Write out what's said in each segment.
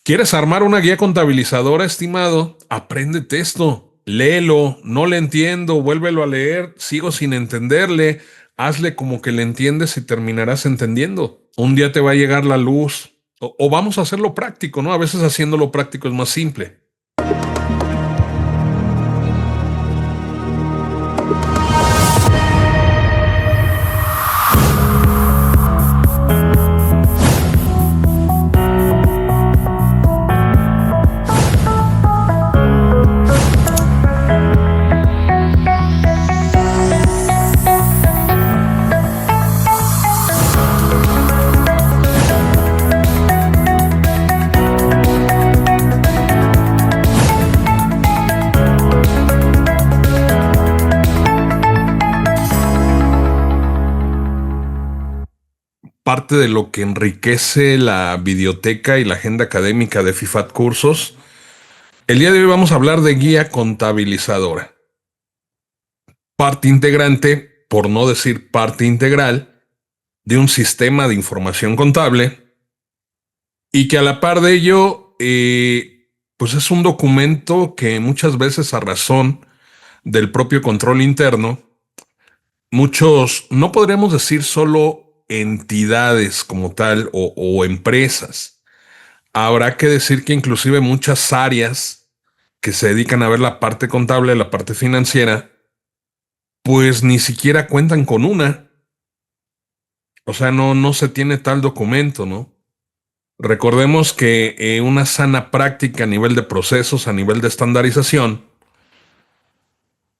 ¿Quieres armar una guía contabilizadora, estimado? Apréndete esto. Léelo, no le entiendo, vuélvelo a leer, sigo sin entenderle. Hazle como que le entiendes y terminarás entendiendo. Un día te va a llegar la luz. O vamos a hacerlo práctico, ¿no? A veces haciéndolo práctico es más simple. Parte de lo que enriquece la biblioteca y la agenda académica de FIFAT Cursos. El día de hoy vamos a hablar de guía contabilizadora. Parte integrante, por no decir parte integral, de un sistema de información contable y que a la par de ello, pues es un documento que muchas veces a razón del propio control interno, muchos, no podríamos decir solo entidades como tal o empresas. Habrá que decir que inclusive muchas áreas que se dedican a ver la parte contable, la parte financiera, pues ni siquiera cuentan con una. O sea, no se tiene tal documento, ¿no? Recordemos que una sana práctica a nivel de procesos, a nivel de estandarización,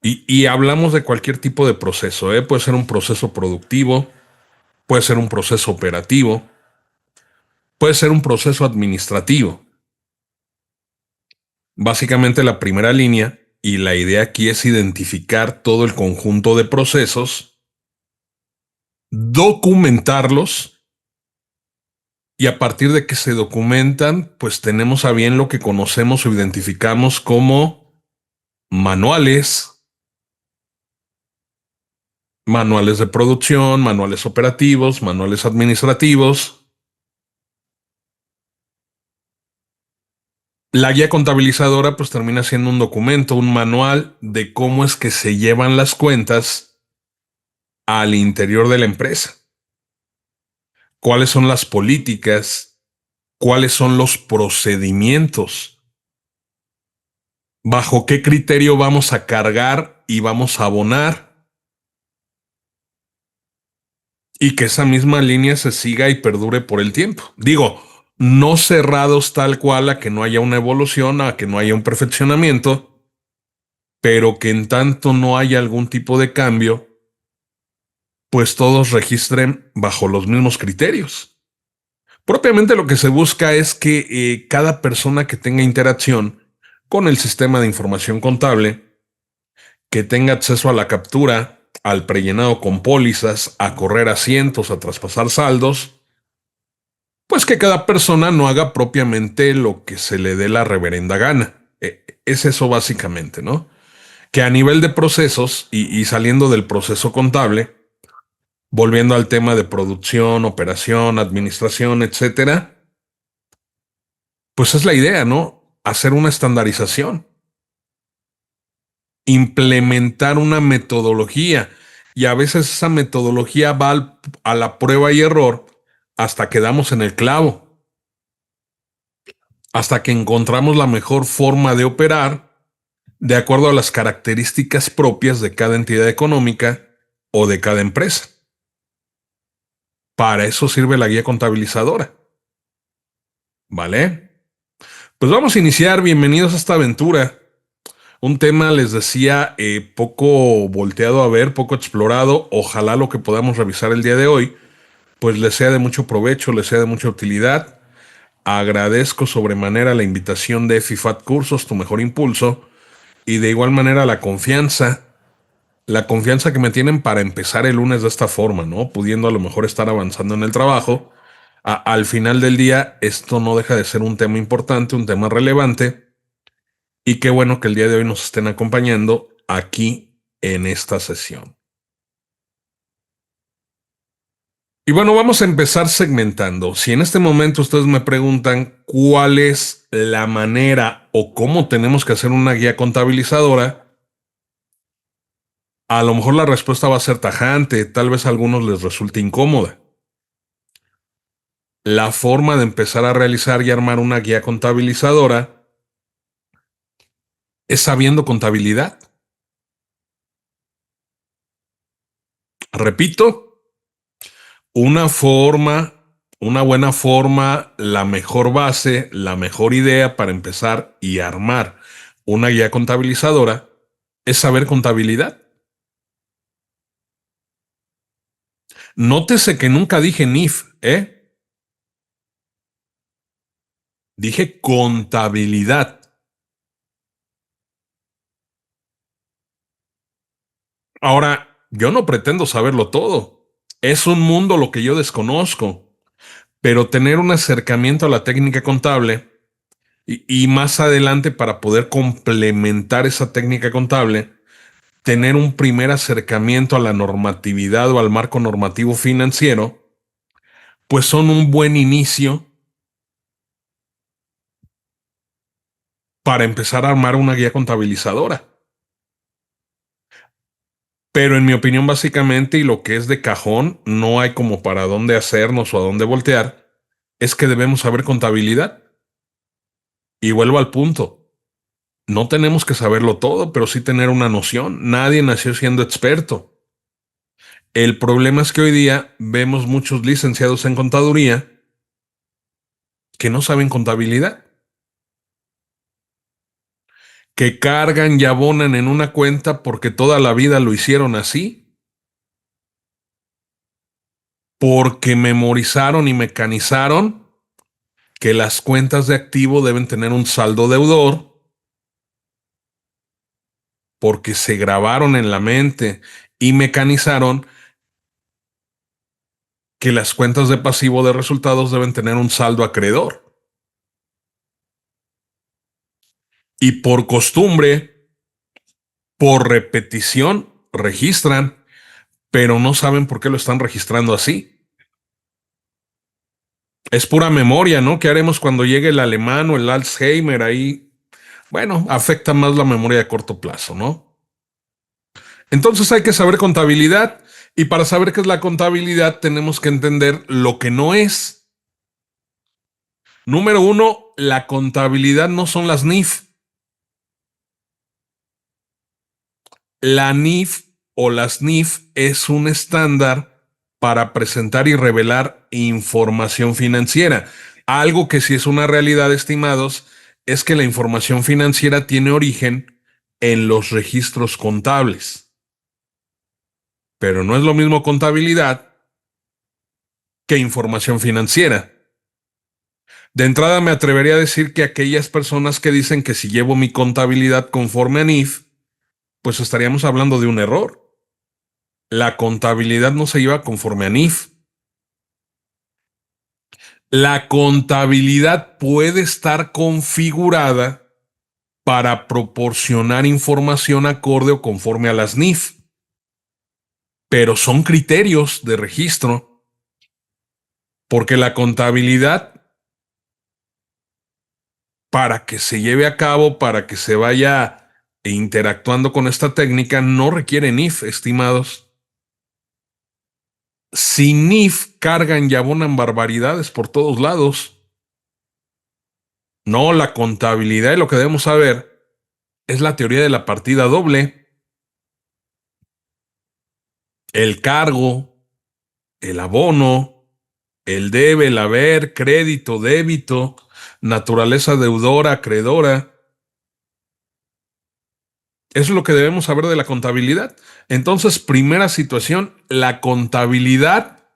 y hablamos de cualquier tipo de proceso, ¿eh? Puede ser un proceso productivo, puede ser un proceso operativo, puede ser un proceso administrativo. Básicamente la primera línea y la idea aquí es identificar todo el conjunto de procesos, documentarlos y a partir de que se documentan, pues tenemos a bien lo que conocemos o identificamos como manuales, manuales de producción, manuales operativos, manuales administrativos. La guía contabilizadora pues termina siendo un documento, un manual de cómo es que se llevan las cuentas al interior de la empresa. ¿Cuáles son las políticas? ¿Cuáles son los procedimientos? ¿Bajo qué criterio vamos a cargar y vamos a abonar? Y que esa misma línea se siga y perdure por el tiempo. Digo, no cerrados tal cual a que no haya una evolución, a que no haya un perfeccionamiento, pero que en tanto no haya algún tipo de cambio, pues todos registren bajo los mismos criterios. Propiamente lo que se busca es que cada persona que tenga interacción con el sistema de información contable, que tenga acceso a la captura, al prellenado con pólizas, a correr asientos, a traspasar saldos, pues que cada persona no haga propiamente lo que se le dé la reverenda gana. Es eso básicamente, ¿no? Que a nivel de procesos y saliendo del proceso contable, volviendo al tema de producción, operación, administración, etcétera, pues es la idea, ¿no? Hacer una estandarización, implementar una metodología y a veces esa metodología va a la prueba y error hasta que damos en el clavo, hasta que encontramos la mejor forma de operar de acuerdo a las características propias de cada entidad económica o de cada empresa. Para eso sirve la guía contabilizadora. ¿Vale? Pues vamos a iniciar. Bienvenidos a esta aventura. Un tema, les decía, poco volteado a ver, poco explorado. Ojalá lo que podamos revisar el día de hoy, pues les sea de mucho provecho, les sea de mucha utilidad. Agradezco sobremanera la invitación de FIFAT Cursos, tu mejor impulso, y de igual manera la confianza que me tienen para empezar el lunes de esta forma, ¿no? Pudiendo a lo mejor estar avanzando en el trabajo. Al final del día, esto no deja de ser un tema importante, un tema relevante, y qué bueno que el día de hoy nos estén acompañando aquí en esta sesión. Y bueno, vamos a empezar segmentando. Si en este momento ustedes me preguntan cuál es la manera o cómo tenemos que hacer una guía contabilizadora, a lo mejor la respuesta va a ser tajante, tal vez a algunos les resulte incómoda. La forma de empezar a realizar y armar una guía contabilizadora es sabiendo contabilidad. Repito, una forma, una buena forma, la mejor base, la mejor idea para empezar y armar una guía contabilizadora es saber contabilidad. Nótese que nunca dije NIF, ¿eh? Dije contabilidad. Ahora, yo no pretendo saberlo todo. Es un mundo lo que yo desconozco, pero tener un acercamiento a la técnica contable y más adelante para poder complementar esa técnica contable, tener un primer acercamiento a la normatividad o al marco normativo financiero, pues son un buen inicio para empezar a armar una guía contabilizadora. Pero en mi opinión, básicamente, y lo que es de cajón, no hay como para dónde hacernos o a dónde voltear, es que debemos saber contabilidad. Y vuelvo al punto. No tenemos que saberlo todo, pero sí tener una noción. Nadie nació siendo experto. El problema es que hoy día vemos muchos licenciados en contaduría que no saben contabilidad, que cargan y abonan en una cuenta porque toda la vida lo hicieron así, porque memorizaron y mecanizaron que las cuentas de activo deben tener un saldo deudor, porque se grabaron en la mente y mecanizaron que las cuentas de pasivo de resultados deben tener un saldo acreedor. Y por costumbre, por repetición, registran, pero no saben por qué lo están registrando así. Es pura memoria, ¿no? ¿Qué haremos cuando llegue el alemán o el Alzheimer ahí? Bueno, afecta más la memoria a corto plazo, ¿no? Entonces hay que saber contabilidad y para saber qué es la contabilidad tenemos que entender lo que no es. Número uno, la contabilidad no son las NIF. La NIF o las NIF es un estándar para presentar y revelar información financiera. Algo que sí es una realidad, estimados, es que la información financiera tiene origen en los registros contables. Pero no es lo mismo contabilidad que información financiera. De entrada me atrevería a decir que aquellas personas que dicen que si llevo mi contabilidad conforme a NIF, pues estaríamos hablando de un error. La contabilidad no se lleva conforme a NIF. La contabilidad puede estar configurada para proporcionar información acorde o conforme a las NIF, pero son criterios de registro, porque la contabilidad, para que se lleve a cabo, para que se vaya interactuando con esta técnica, no requiere NIF, estimados. Sin NIF cargan y abonan barbaridades por todos lados. No, la contabilidad y lo que debemos saber es la teoría de la partida doble, el cargo, el abono, el debe, el haber, crédito, débito, naturaleza deudora, acreedora. Eso es lo que debemos saber de la contabilidad. Entonces, primera situación, la contabilidad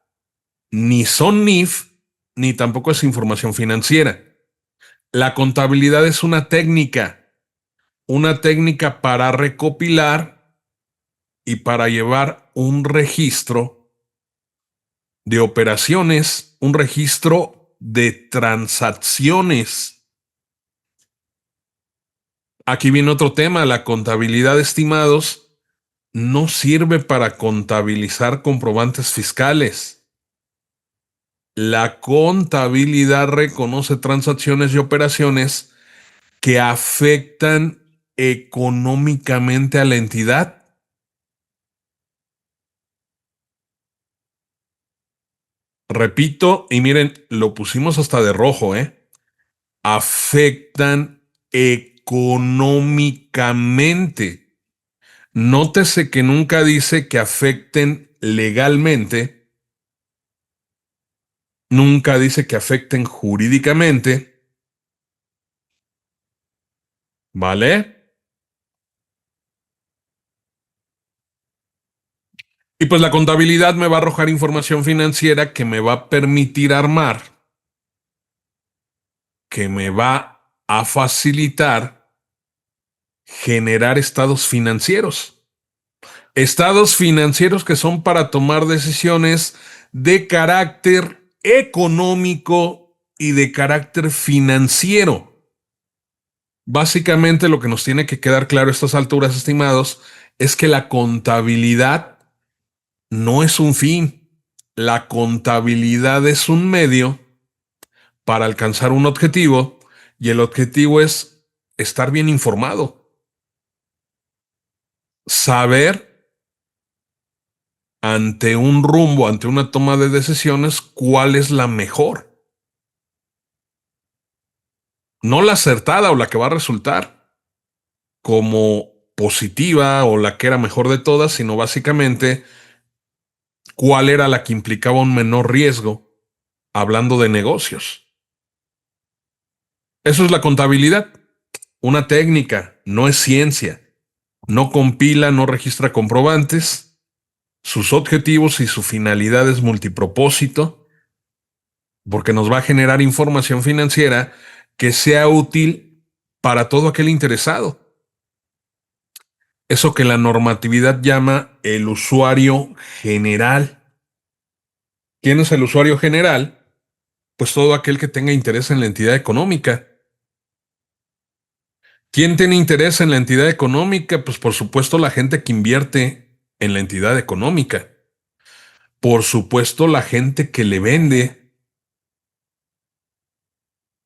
ni son NIF, ni tampoco es información financiera. La contabilidad es una técnica para recopilar y para llevar un registro de operaciones, un registro de transacciones. Aquí viene otro tema, la contabilidad, estimados, no sirve para contabilizar comprobantes fiscales. La contabilidad reconoce transacciones y operaciones que afectan económicamente a la entidad. Repito, y miren, lo pusimos hasta de rojo, ¿eh? Afectan económicamente. Nótese que nunca dice que afecten legalmente, nunca dice que afecten jurídicamente, ¿vale? Y pues la contabilidad me va a arrojar información financiera que me va a permitir armar, que me va a facilitar generar estados financieros. Estados financieros que son para tomar decisiones de carácter económico y de carácter financiero. Básicamente lo que nos tiene que quedar claro a estas alturas, estimados, es que la contabilidad no es un fin. La contabilidad es un medio para alcanzar un objetivo y el objetivo es estar bien informado, saber ante un rumbo, ante una toma de decisiones, cuál es la mejor, no la acertada o la que va a resultar como positiva o la que era mejor de todas, sino básicamente cuál era la que implicaba un menor riesgo, hablando de negocios. Eso es la contabilidad, una técnica, no es ciencia, no compila, no registra comprobantes, sus objetivos y su finalidad es multipropósito, porque nos va a generar información financiera que sea útil para todo aquel interesado. Eso que la normatividad llama el usuario general. ¿Quién es el usuario general? Pues todo aquel que tenga interés en la entidad económica. ¿Quién tiene interés en la entidad económica? Pues por supuesto la gente que invierte en la entidad económica. Por supuesto la gente que le vende.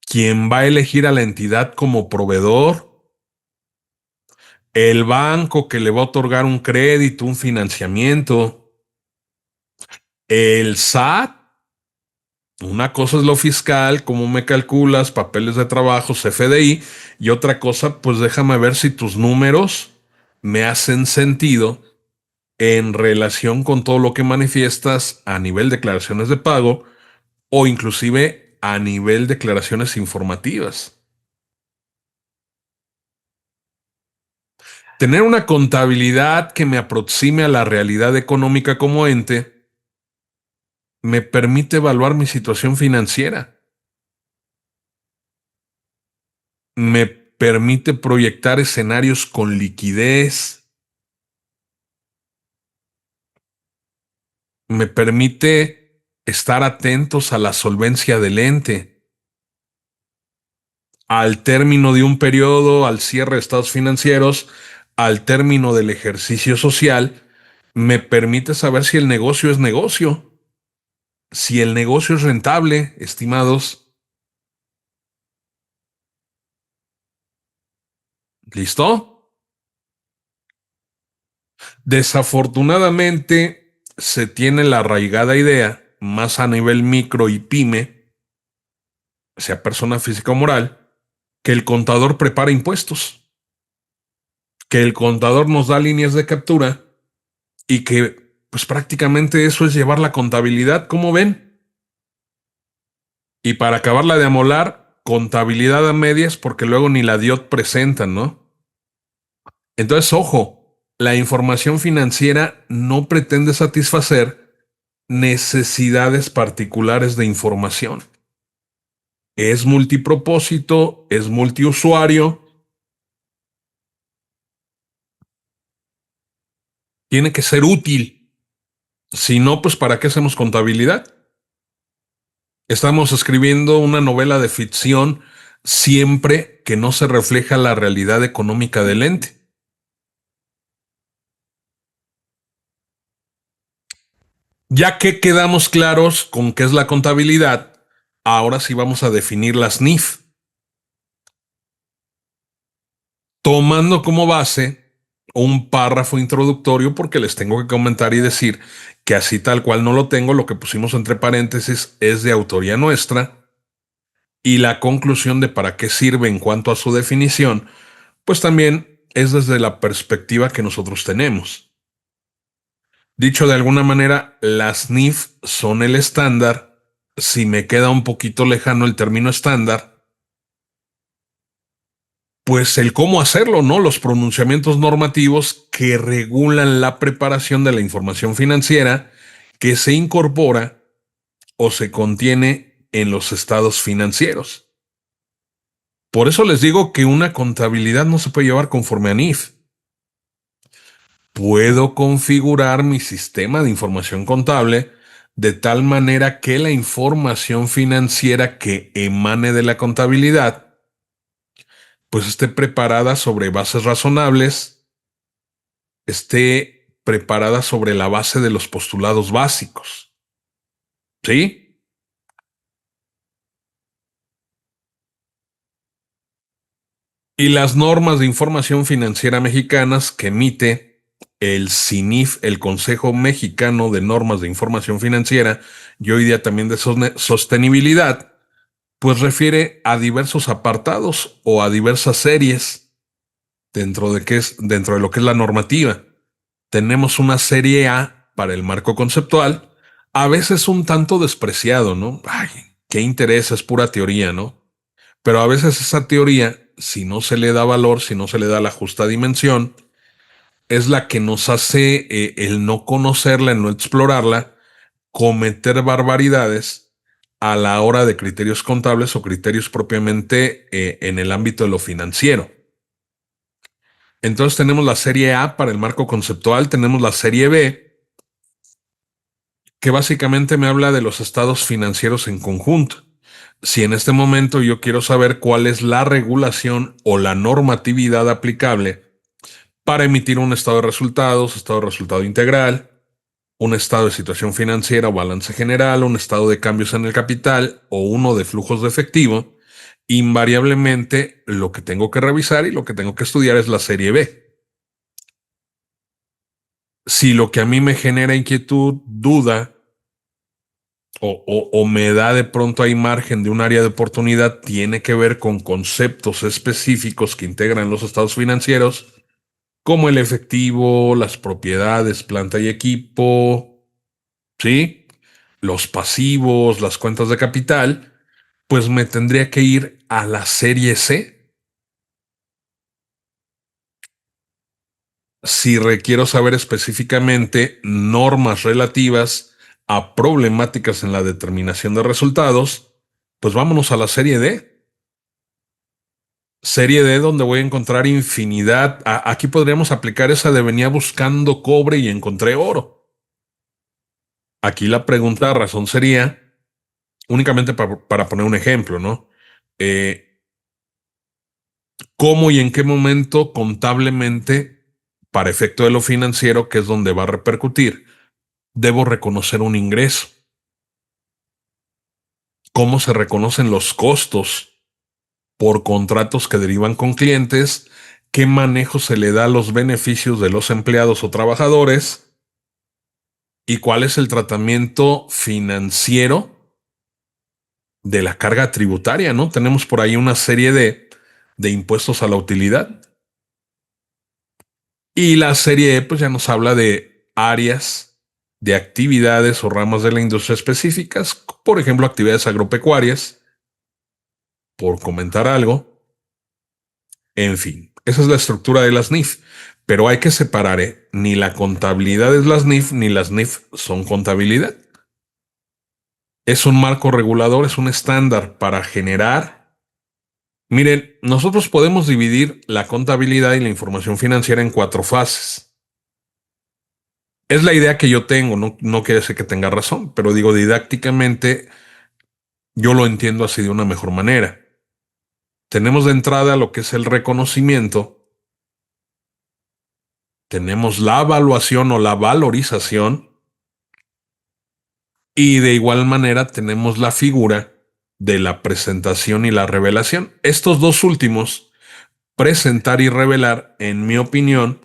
¿Quién va a elegir a la entidad como proveedor? El banco que le va a otorgar un crédito, un financiamiento. El SAT. Una cosa es lo fiscal, cómo me calculas, papeles de trabajo, CFDI, y otra cosa, pues déjame ver si tus números me hacen sentido en relación con todo lo que manifiestas a nivel declaraciones de pago o inclusive a nivel declaraciones informativas. Tener una contabilidad que me aproxime a la realidad económica como ente me permite evaluar mi situación financiera, me permite proyectar escenarios con liquidez, me permite estar atentos a la solvencia del ente, al término de un periodo, al cierre de estados financieros, al término del ejercicio social, me permite saber si el negocio es negocio, si el negocio es rentable, estimados. ¿Listo? Desafortunadamente, se tiene la arraigada idea, más a nivel micro y pyme, sea persona física o moral, que el contador prepara impuestos, que el contador nos da líneas de captura y que pues prácticamente eso es llevar la contabilidad, ¿cómo ven? Y para acabarla de amolar, contabilidad a medias porque luego ni la DIOT presentan, ¿no? Entonces, ojo, la información financiera no pretende satisfacer necesidades particulares de información. Es multipropósito, es multiusuario, tiene que ser útil. Si no, pues ¿para qué hacemos contabilidad? Estamos escribiendo una novela de ficción siempre que no se refleja la realidad económica del ente. Ya que quedamos claros con qué es la contabilidad, ahora sí vamos a definir las NIF, tomando como base un párrafo introductorio porque les tengo que comentar y decir que así tal cual no lo tengo, lo que pusimos entre paréntesis es de autoría nuestra y la conclusión de para qué sirve en cuanto a su definición, pues también es desde la perspectiva que nosotros tenemos. Dicho de alguna manera, las NIF son el estándar. Si me queda un poquito lejano el término estándar, pues el cómo hacerlo, ¿no? Los pronunciamientos normativos que regulan la preparación de la información financiera que se incorpora o se contiene en los estados financieros. Por eso les digo que una contabilidad no se puede llevar conforme a NIF. Puedo configurar mi sistema de información contable de tal manera que la información financiera que emane de la contabilidad pues esté preparada sobre bases razonables, esté preparada sobre la base de los postulados básicos. ¿Sí? Y las normas de información financiera mexicanas que emite el CINIF, el Consejo Mexicano de Normas de Información Financiera, y hoy día también de sostenibilidad, pues refiere a diversos apartados o a diversas series dentro de lo que es la normativa. Tenemos una serie A para el marco conceptual, a veces un tanto despreciado, ¿no? Ay, qué interés, es pura teoría, ¿no? Pero a veces esa teoría, si no se le da valor, si no se le da la justa dimensión, es la que nos hace el no conocerla, el no explorarla, cometer barbaridades a la hora de criterios contables o criterios propiamente en el ámbito de lo financiero. Entonces tenemos la serie A para el marco conceptual, tenemos la serie B, que básicamente me habla de los estados financieros en conjunto. Si en este momento yo quiero saber cuál es la regulación o la normatividad aplicable para emitir un estado de resultados, estado de resultado integral, un estado de situación financiera o balance general, un estado de cambios en el capital o uno de flujos de efectivo, invariablemente lo que tengo que revisar y lo que tengo que estudiar es la serie B. Si lo que a mí me genera inquietud, duda o me da de pronto ahí margen de un área de oportunidad, tiene que ver con conceptos específicos que integran los estados financieros, como el efectivo, las propiedades, planta y equipo, ¿sí? Los pasivos, las cuentas de capital, pues me tendría que ir a la serie C. Si requiero saber específicamente normas relativas a problemáticas en la determinación de resultados, pues vámonos a la serie D. Serie D donde voy a encontrar infinidad. Aquí podríamos aplicar esa de venía buscando cobre y encontré oro. Aquí la pregunta a razón sería, únicamente para poner un ejemplo, ¿no? Eh, ¿Cómo y en qué momento contablemente, para efecto de lo financiero, que es donde va a repercutir, debo reconocer un ingreso? ¿Cómo se reconocen los costos por contratos que derivan con clientes? ¿Qué manejo se le da a los beneficios de los empleados o trabajadores? ¿Y cuál es el tratamiento financiero de la carga tributaria, ¿no? Tenemos por ahí una serie de impuestos a la utilidad. Y la serie E, pues ya nos habla de áreas de actividades o ramas de la industria específicas, por ejemplo, actividades agropecuarias, por comentar algo. En fin, esa es la estructura de las NIF. Pero hay que separar, ¿eh? Ni la contabilidad es las NIF, ni las NIF son contabilidad. Es un marco regulador, es un estándar para generar. Miren, nosotros podemos dividir la contabilidad y la información financiera en cuatro fases. Es la idea que yo tengo, no quiere decir que tenga razón, pero digo didácticamente, yo lo entiendo así de una mejor manera. Tenemos de entrada lo que es el reconocimiento, tenemos la evaluación o la valorización, Y de igual manera tenemos la figura de la presentación y la revelación. Estos dos últimos, presentar y revelar, en mi opinión,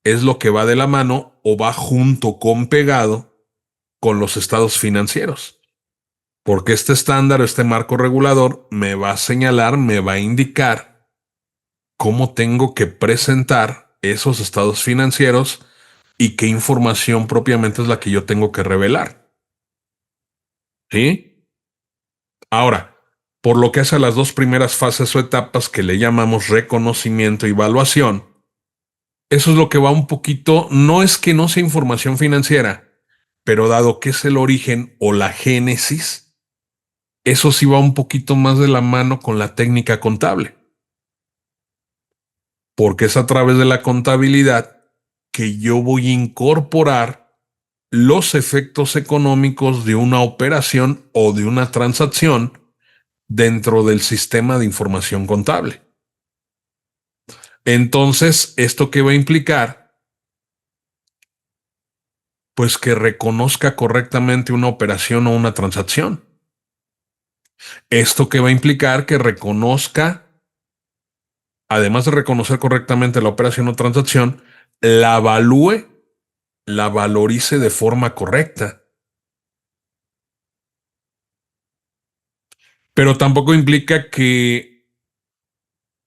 es lo que va de la mano o va junto con pegado con los estados financieros. Porque este estándar o este marco regulador me va a señalar, me va a indicar cómo tengo que presentar esos estados financieros y qué información propiamente es la que yo tengo que revelar. ¿Sí? Ahora, por lo que hace a las dos primeras fases o etapas que le llamamos reconocimiento y evaluación, eso es lo que va un poquito, no es que no sea información financiera, pero dado que es el origen o la génesis, eso sí va un poquito más de la mano con la técnica contable, porque es a través de la contabilidad que yo voy a incorporar los efectos económicos de una operación o de una transacción dentro del sistema de información contable. Entonces, ¿esto qué va a implicar? Pues que reconozca correctamente una operación o una transacción. ¿Esto qué va a implicar? Que reconozca, además de reconocer correctamente la operación o transacción, la evalúe, la valorice de forma correcta. Pero tampoco implica que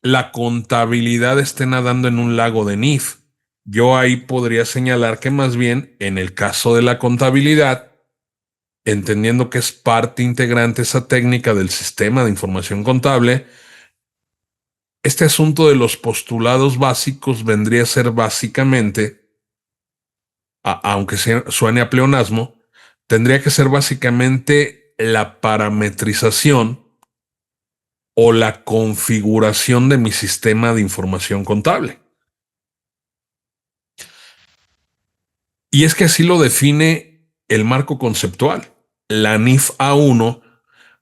la contabilidad esté nadando en un lago de Nif. Yo ahí podría señalar que más bien, en el caso de la contabilidad, entendiendo que es parte integrante esa técnica del sistema de información contable, este asunto de los postulados básicos vendría a ser básicamente, aunque suene a pleonasmo, tendría que ser básicamente la parametrización o la configuración de mi sistema de información contable. Y es que así lo define el marco conceptual. La NIF A1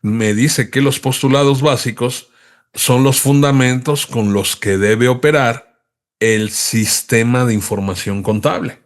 me dice que los postulados básicos son los fundamentos con los que debe operar el sistema de información contable.